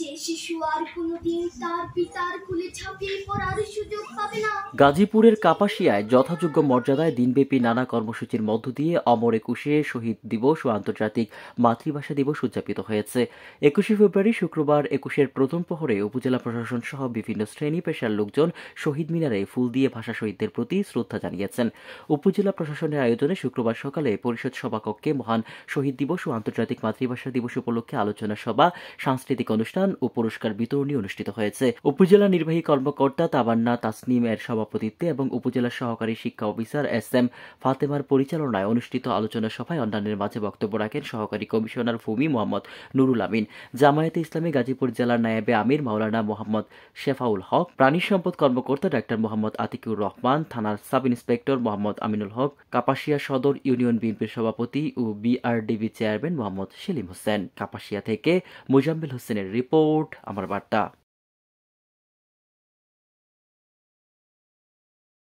যে শিশু আর কোনোদিন তার পিতার কোলে ঝাঁপিয়ে পড়ার সুযোগ পাবে না। গাজীপুরের কাপাসিয়ায় যথাযোগ্য মর্যাদায় দিনব্যাপী নানা কর্মসূচির মধ্য দিয়ে অমর একুশে শহীদ দিবস ও আন্তর্জাতিক মাতৃভাষা দিবস উদযাপিত হয়েছে। ২১শে ফেব্রুয়ারি শুক্রবার একুশের প্রথম প্রহরে উপজেলা প্রশাসন সহ বিভিন্ন শ্রেণী পেশার লোকজন শহীদ মিনারে ফুল দিয়ে ভাষা শহীদদের প্রতি শ্রদ্ধা জানিয়েছেন। উপজেলা প্রশাসনের আয়োজনে শুক্রবার সকালে পরিষদ সভাকক্ষে মহান শহীদ দিবস ও আন্তর্জাতিক মাতৃভাষা দিবস উপলক্ষে আলোচনা সভা, সাংস্কৃতিক অনুষ্ঠান ও পুরস্কার বিতরণী অনুষ্ঠিত হয়েছে। উপজেলা নির্বাহী কর্মকর্তা তাবান্না তাসনিম এর সভাপতিত্বে এবং উপজেলা সহকারী শিক্ষা অফিসার এস.এম. ফাতেমার পরিচালনায় অনুষ্ঠিত আলোচনা সভায় অন্যান্যের মাঝে বক্তব্য রাখেন সহকারী কমিশনার ভূমি মোহাম্মদ নুরুল আমিন, জামায়াতে ইসলামী গাজীপুর জেলার নায়েবে আমির মাওলানা মোহাম্মদ শেফাউল হক, প্রাণী সম্পদ কর্মকর্তা ডাক্তার মোহাম্মদ আতিকুর রহমান, থানার সাব ইন্সপেক্টর মোহাম্মদ আমিনুল হক, কাপাসিয়া সদর ইউনিয়ন বিএনপির সভাপতি ও বিআরডিবি চেয়ারম্যান মোহাম্মদ সেলিম হোসেন। কাপাসিয়া থেকে মোজাম্মেল হোসেনের রিপোর্ট, আমার বার্তা।